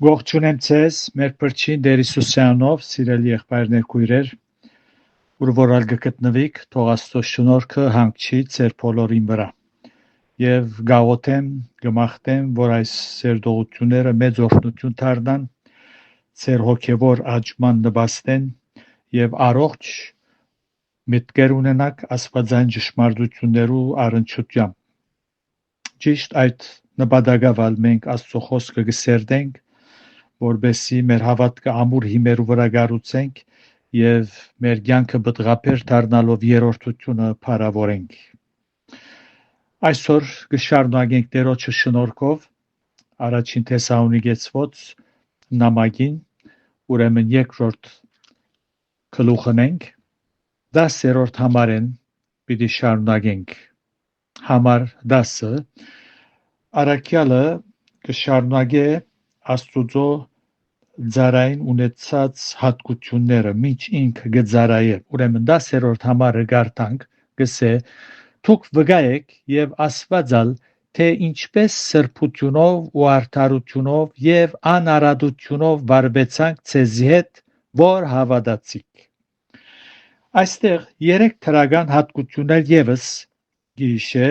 Ողջունեմ ձեզ, մեր փրկին Տեր Հիսուսյանով, սիրելի եղբայրներ, քույրեր, որ գտնվիք, թող Աստծո շնորհքը հանգչի ձեր բոլորին վրա։ Եվ գաղութեմ, գմախտեմ, որ այս սերտողությունները մեծ օրհնություն դառնան, ձեր հոգևոր աճման նպաստեն եւ առողջ մտքեր ունենաք աստվածային ճշմարտություններու առնչությամբ։ Ճիշտ այդ նպատակով մենք Աստծո խոսքը կսերտենք, որբեսի մեր հավատքը ամուր հիմերու վրա գառուցենք եւ մեր կյանքը բդղապեր դառնալով երրորդությունը փառավորենք։ Այսօր կշարունակենք Տերոջը շնորհքով առաջին Թեսաղոնիկեցված նամակին, ուրեմն երկրորդ գլուխն ենք, 10-րդ համարեն պիտի շարունակենք։ Համար 10-ը Արաքյալը կշարունակե Աստուծո ծառային ունեցած հատկությունները մինչ ինքը գծարայե, ուրեմն 10-րդ համարը գարտանք, գսե դուք վգայեք եւ Աստվածալ, թե ինչպես սրբությունով ու արդարությունով եւ անարադությունով վարվեցանք ցեզի հետ, որ հավատացիք։ Այստեղ 3 թրական հատկություններ եւս գիշե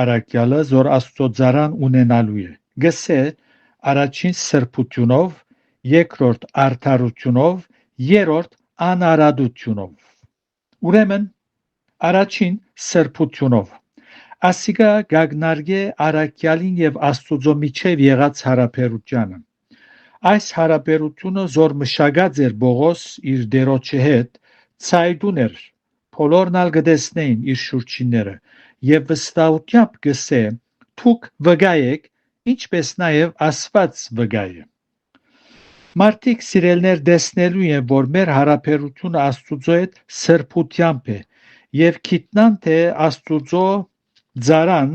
Արաքյալը զոր Աստծո ծառան ունենալու է։ Գսե առաջին սրբությունով, երկրորդ արդարությունով, երրորդ անարադությունով։ Ուրեմն առաջին սրբությունով ասիկա գագնարգե Արաքյալին եւ Աստուծո միջև եղած հարաբերությանը։ Այս հարաբերությունը զոր մշակած էր Բողոս իր դերոջի հետ, ցայդուն էր, բոլորն ալ գտեսնեին իր շուրջինները եւ վստահությամբ գսե դուք վգայեք, ինչպես նաեւ Աստված վգայե։ Մարդիկ սիրելներ տեսնելու են, որ մեր հարաբերությունը Աստուծո հետ սրբությամբ է եւ գիտնան թե Աստուծո ծառան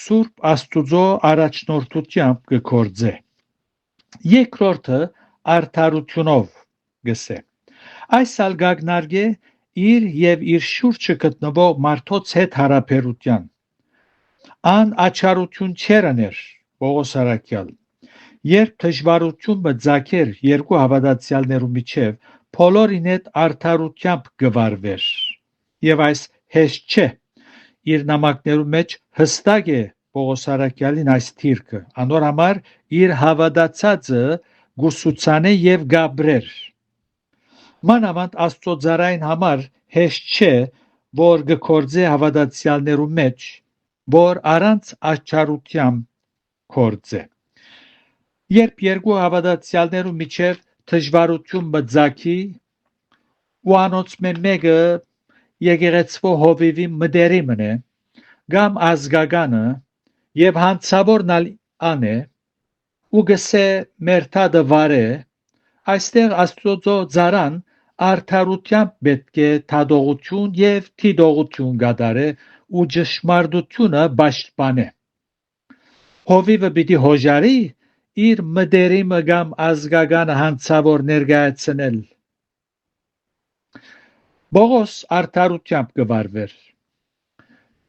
Սուրբ Աստուծո առաջնորդությամբ կգործե։ Երկրորդը արդարությունով գսե։ Այս ալգագնարգե իր եւ իր շուրջը գտնվող մարդոց հետ հարաբերության։ Ան աչարություն չերաներ Պողոս Արաքյալ։ Երբ դժվարություն բծակեր երկու հավատացյալներու միջև, բոլորին հետ արդարությամբ գվարվեր։ Եվ այս հեշտ չէ։ Իր նամակներու մեջ հստակ է Պողոս Արաքյալին այս թիրքը, անոր համար իր հավատացածը գուսուցանե եւ գաբրեր։ Մանավանդ Աստծո ծառային համար հեշտ չէ, որ գործե հավատացյալներու մեջ, որ առանց աչարությամբ գործե։ Երբ երկու հավատացյալներու միջև դժվարություն բծակի, ու անոնց մեկը եկեղեցվո հովիվի մտերիմն է, կամ ազգականը եւ հանցավորն ան է, ու գսե մերթադը վարե, այստեղ Աստծո ծառան արդարությամբ պետք է թադողություն եւ թիդողություն կատարե ու ճշմարտությունը պաշտպանե։ Հովիվը պիտի հոժարի իր մտերիմը կամ ազգականը հանցավոր ներկայացնել։ Բողոս արդարությամբ կվարվեր։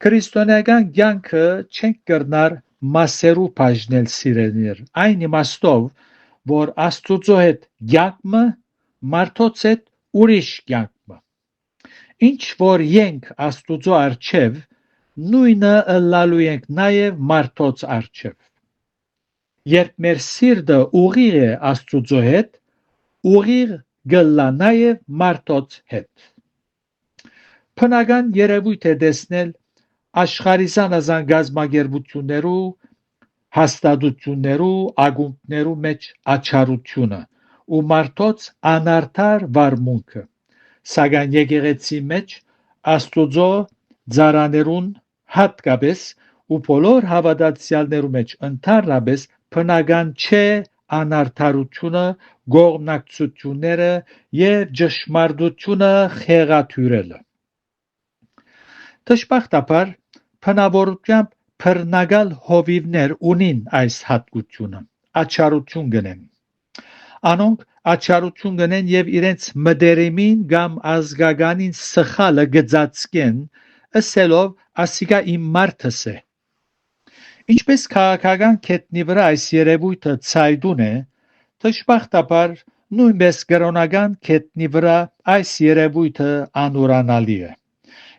Քրիստոնեական կյանքը չենք կրնար մասերու բաժնել սիրելիներ, այն իմաստով, որ Աստուծո հետ կյանքը մարդոց հետ ուրիշ կյանքը։ Ինչ որ ենք Աստուծո առջև, նույնը ըլլալու ենք նաև մարդոց առջև։ Երբ մեր սիրտը ուղիղ է Աստուծո հետ, ուղիղ գլա նաև մարդոց հետ։ Բնական երևույթ է տեսնել աշխարհի զանազան գազագերբություններու, հաստատություններու, ակումբներու մեջ աչարությունը ու մարդոց անարդար վարմունքը, սակայն եկեղեցի մեջ Աստուծո ծառաներուն հատկապես ու բոլոր հավատացյալներու մեջ ընդհանրապես բնական չէ անարդարությունը, գողնակցությունները եւ ճշմարտությունը խեղաթյուրելը։ Դժբախտաբար բնավորությամբ բռնակալ հովիվներ ունին այս հատկությունը, աչարություն գնեն։ Անոնք աչարություն գնեն եւ իրենց մտերիմին կամ ազգականին սխալը գծածկեն, ասելով ասիկա իմ մարդս է։ Ինչպես քաղաքական կետնի վրա այս երևույթը ցայդուն է, Դժբախտաբար նույնպես կրոնական կետնի վրա այս երևույթը անուրանալի է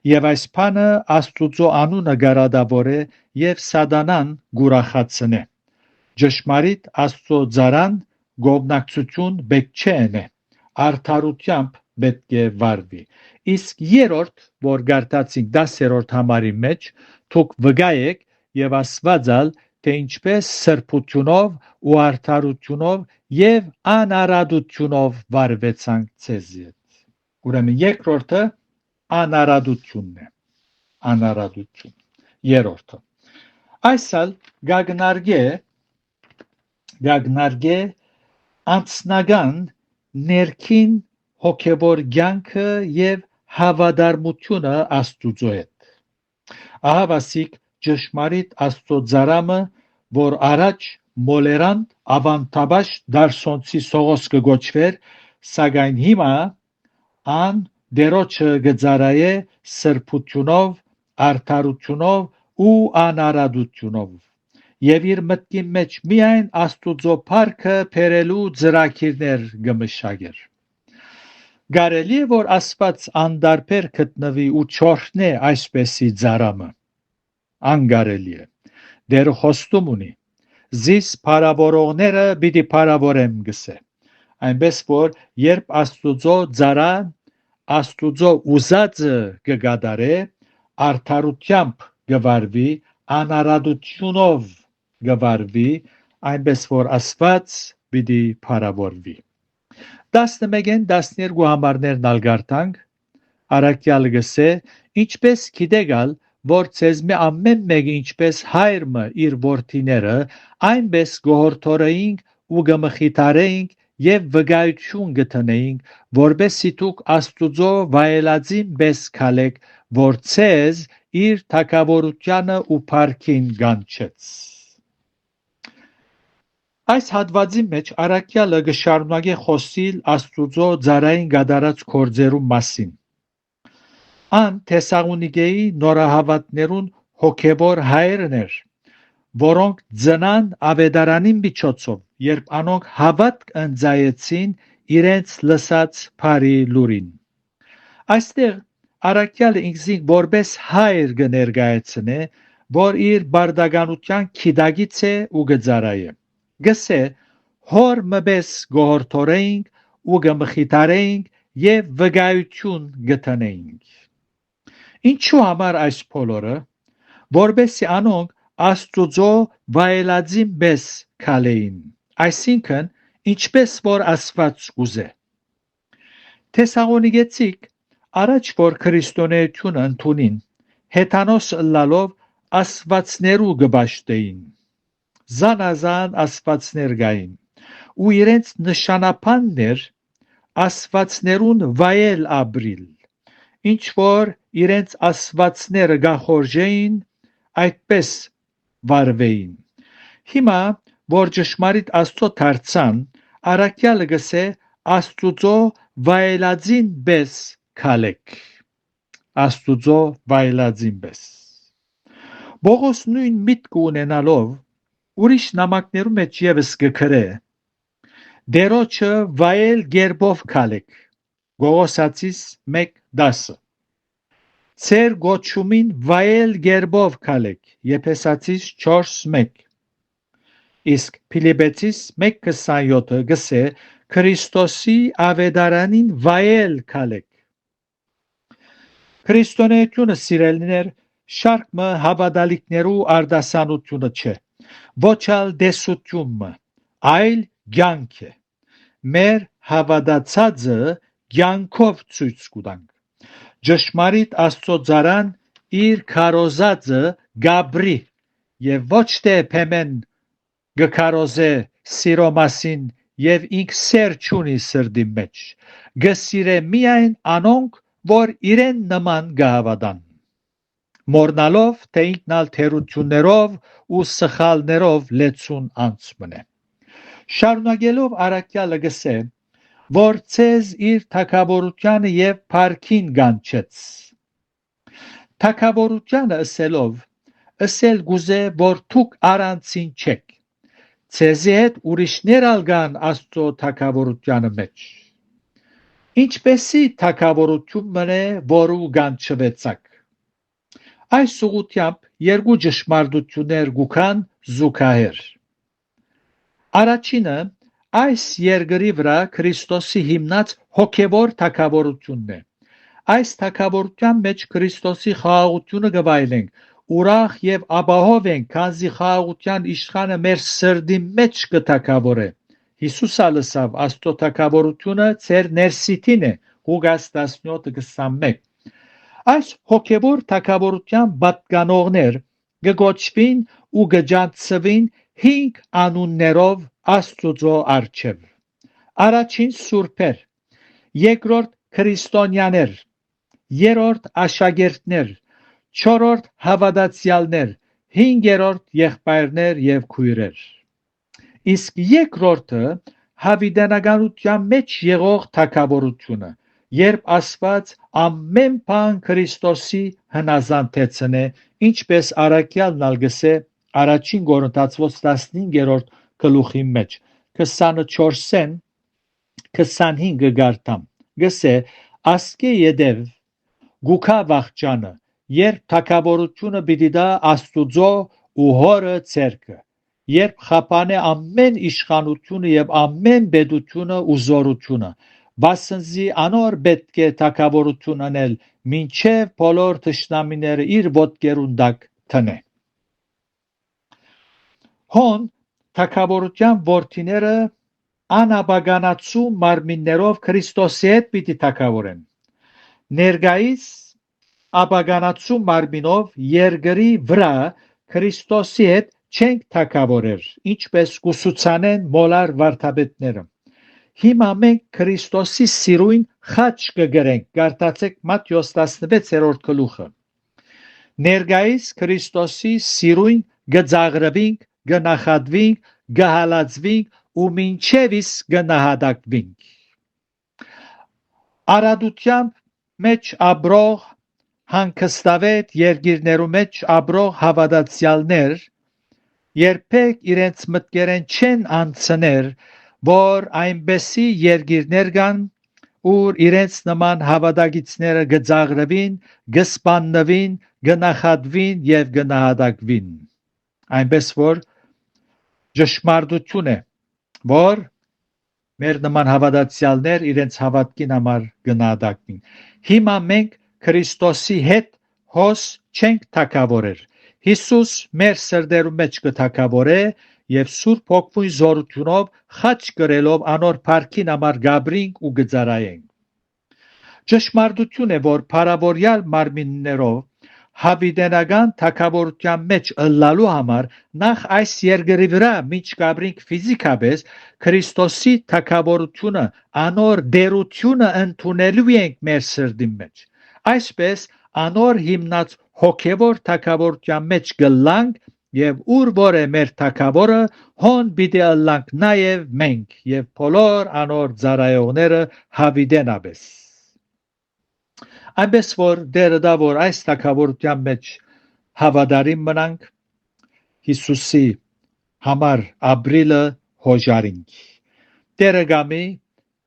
եւ այս բանը Աստուծո անունը գարադավոր է եւ սատանան գուրախացնե ճշմարիտ Աստծո ծառան գովնակցություն պետք չէ արդարությամբ պետք է վարվի իսկ երրորդ որ գարտացինք 10-րդ համարի մեջ թուք վգայեք եւ ասվածալ թե ինչպես սրբությունով ու արդարությունով եւ անարադությունով վարվեցանք ցեզի ուրեմն երկրորդը անարադությունն է անարադություն երրորդը այսալ գագնարգե անցնական ներքին հոգևոր կյանքը եւ հավատարմությունը Աստուծո հետ ահավասիկ ճշմարիտ Աստծո ծառամը որ առաջ մոլերանտ ավանտաբաշ դարսոնցի սողոս կգոչվեր սակայն հիմա ան դերոջը գծարայե սրբությունով արդարությունով ու անարադությունով եւ իր մտքի մեջ միայն Աստուծո փառքը բերելու ծրագիրներ կմշակեր Գարելի է որ Աստված անդարբեր գտնվի ու չորհնե այսպեսի ծառամը անգարելի է դեր խոստում ունի զիս փարավորողները պիտի փարավորեմ գսե այնպես որ երբ Աստուծո ծառան Աստուծո ուզածը կգադարե արդարությամբ կվարվի անարադությունով կվարվի այնպես որ Աստված պիտի փարավորվի 11-ին 12 համարներն ալգարտանք Արաքյալը գսե ինչպես գիտեգալ որ ցեզմե ամեն մեկը ինչպես հայրը իր որդիները այնպես գողորթորեինք ու գմխիթարեինք եւ վգայություն գտնեինք որբեսի դուք Աստուծո վայելածին բես քալեք որ ցեզ իր թակավորությանը ու փառքին գանչեց Այս հատվածի մեջ Արաքյալը գշարունակե խոսիլ Աստուծո ծառային գդարած կորձերու մասին Ան Թեսաղոնիկեի նորահավատներուն հոգևոր հայրն էր որոնք ծնան ավետարանին միջոցով երբ անոնք հավատք ընծայեցին իրենց լսած բարի լուրին Այստեղ Արաքյալը ինքզին որպես հայր կներկայացնե որ իր բարդականության քիդագից է ու գծարայե Գսե հոր մբես գողորթորեինք ու գմխիթարեինք եւ վգայություն գտնեինք Ինչու համար այս բոլորը որբեսի անոնք Աստուծո վայելածին բես քալեին այսինքն ինչպես որ Աստված ուզե Թեսաղոնիկեցիք առաջ որ քրիստոնեությունը ընդունին հեթանոս ըլլալով աստվածներու գբաշտեին Զանազան աստվածներ գային ու իրենց նշանապաններ աստվածներուն վայել ապրիլ ինչ որ իրենց աստվածները գախորժեին այդպես վարվեին Հիմա որ ճշմարիտ Աստծո դարձան Արաքյալը գսե Աստուծո վայելածին բես քալեք Աստուծո վայելածին բես Բողոս նույն միտք ունենալով ուրիշ նամակներու մեջ եւս գկրե Դերոջը վայել գերբով քալեք Գողոսացիս 1:10 Ձեր գոչումին վայել գերբով քալեք Եփեսացիս 4:1 Իսկ Փիլիպեցիս 1:27 գսե Քրիստոսի ավետարանին վայել քալեք Քրիստոնեությունը սիրելիներ շարք հավատալիքներու արդասանությունը չէ Ոչալ դեսությունը, այլ կյանք է։ Մեր հավատացածը կյանքով ցույց կտանք։ Ճշմարիտ Աստծո ծառան իր քարոզածը գաբրի եւ ոչ թե փեմեն գքարոզե սիրո մասին եւ ինք սեր չունի սրդի մեջ։ Գսիրե միայն անոնք, որ իրեն նման գահավատան։ Մորնալով թե ինքնալ թերություններով ու սխալներով լեցուն անցմնե Շարունակելով Արաքյալը գսե որ ցեզ իր թակավորությանը եւ փառքին գանչեց Թակավորությանը ըսելով ըսել գուզե որ դուք առանցին չեք ցեզի հետ ուրիշներ ալգան Աստծո թագավորությանը մեջ։ Ինչպեսի թագավորություն մնե, որու գանչվեցակ։ Այս ուղությամբ երկու ճշմարտություններ գուքան զուգահեռ։ Առաջինը այս երկրի վրա Քրիստոսի հիմնած հոգևոր թագավորությունն է։ Այս թագավորության մեջ Քրիստոսի խաղաղությունը գվայելենք, ուրախ եւ ապահով ենք, քանզի խաղաղության իշխանը մեր սրդի մեջ կթագավորե։ Հիսուսը լսավ Աստծո թագավորությունը ծեր ներսիտին է, Ղուկաս 17:21։ Այս հոգևոր թագավորության պատկանողներ կգոչվին ու կջանցվին 5 անուններով Աստծո առջև։ Առաջին սուրբեր, երկրորդ քրիստոնյաներ, երրորդ աշակերտներ, չորրորդ հավատացյալներ, հինգերորդ եղբայրներ եւ քույրեր։ Իսկ երկրորդը հավիտենականության մեջ եղող թագավորությունը, երբ Աստված ամեն բան Քրիստոսի հնազանդեցնե, ինչպես առաքյալն ալգսե առաջին Կորինթացոց 15-րդ գլուխի մեջ 24-ին 25 գարտամ գսե ասկե յետև գուքա վախճանը, երբ թագավորությունը պիտի դա Աստուծո ու հորը ցերկը, երբ խափանե ամեն իշխանությունը եւ ամեն պետությունը ու զորությունը, բասնզի անոր պետք է թագավորություն անել, մինչև բոլոր թշնամիները իր ոտքերուն տակ տնե։ Հոն թագավորության որդիները անաբագանացու մարմիններով Քրիստոսի հետ պիտի թագավորեն։ Ներկայիս աբագանացու մարմինով երկրի վրա Քրիստոսի հետ չենք թագավորեր, ինչպես կուսուցանեն մոլար վարդապետները։ Հիմա մենք Քրիստոսի սիրույն խաչ կգրենք, կարդացեք Մատթեոս 16-րդ գլուխը։ Ներկայիս Քրիստոսի սիրույն գծաղրվինք, գնախատվինք, գահալածվինք ու մինչև իսկ գնահատակվինք։ Արադությամբ մեջ ապրող հանգստավետ երկիրներու մեջ ապրող հավատացյալներ երբեք իրենց մտքերեն չեն անցներ, որ այնպեսի երկիրներ կան, ուր իրենց նման հավատագիցները գծաղրվին, գսպաննվին, գնախատվին եւ գնահատակվին։ Այնպես որ ճշմարտություն է, որ մեր նման հավատացյալներ իրենց հավատքին համար գնահատակվին։ Հիմա մենք Քրիստոսի հետ հոս չենք թագավորեր։ Հիսուս մեր սրդերու մեջ կթագավորե եւ Սուրբ Հոգու զորությունով խաչ կրելով անոր փառքին համար գաբրինք ու գծարայենք։ Ճշմարտություն է, որ փարավորյալ մարմիններով հավիտենական թագավորության մեջ ըլլալու համար նախ այս երկրի վրա միջ գաբրինք ֆիզիկապես Քրիստոսի թագավորությունը անոր դերությունը ընդունելու ենք մեր սրդի մեջ։ Այսպես անոր հիմնած հոգևոր թագավորության մեջ գլանք եւ ուր որ է մեր թագավորը հոն պիտի ըլլանք նաեւ մենք եւ բոլոր անոր ծառայողները հավիտենապես։ Այնպես որ դերը դա որ այս թագավորության մեջ հավատարիմ մնանք Հիսուսի համար ապրիլը հոժարինք։ Դերը գամի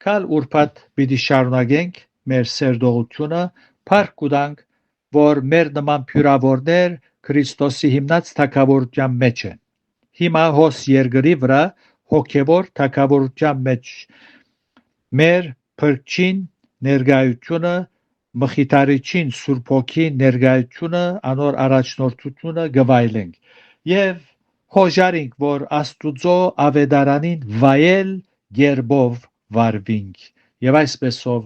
կալ ուրբաթ պիտի շարունակենք մեր սերդողությունը, փառք ուտանք, որ մեր նման փյուրավորներ Քրիստոսի հիմնած թագավորության մեջ են։ Հիմա հոս երկրի վրա հոգևոր թագավորության մեջ մեր փրկչին ներկայությունը Մխիթարիչին Սուրբ Հոգի ներկայությունը անոր առաջնորդությունը գվայելենք եւ հոժարինք, որ Աստուծո ավետարանին վայել գերբով վարվինք եւ այսպեսով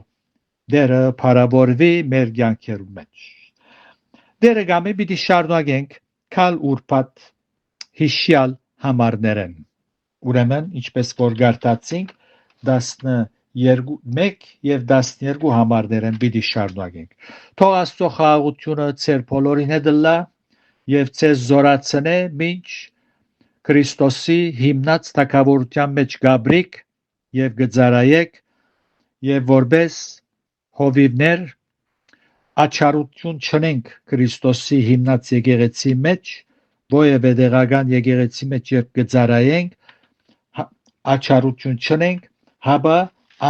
դերը փարավորվի մեր կյանքերու մեջ։ Դերը գամի պիտի շարունակենք կալ ուրբաթ հիշյալ համարներեն։ Ուրեմն ինչպես որ գարտացինք 1 եւ 12 համարներեն պիտի շարունակենք։ Թող Աստծո խաղաղությունը ձեր բոլորին հետ լա եւ ձեզ զորացնե մինչ Քրիստոսի հիմնած թագավորության մեջ գաբրիկ եւ գծարայեք եւ որպես հովիվներ աչարություն չնենք Քրիստոսի հիմնած եկեղեցի մեջ, ովևէ դեղական եկեղեցի մեջ երբ գծարայենք, աչառություն չունենք, հաբա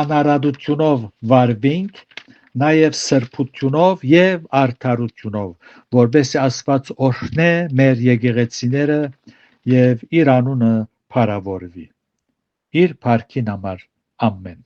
անարադությունով վարվենք, նաև սրբությունով եւ արդարությունով, որբեսի Աստված օրհնե մեր եկեղեցիները եւ իր անունը փառավորվի։ Իր փառքին համար ամեն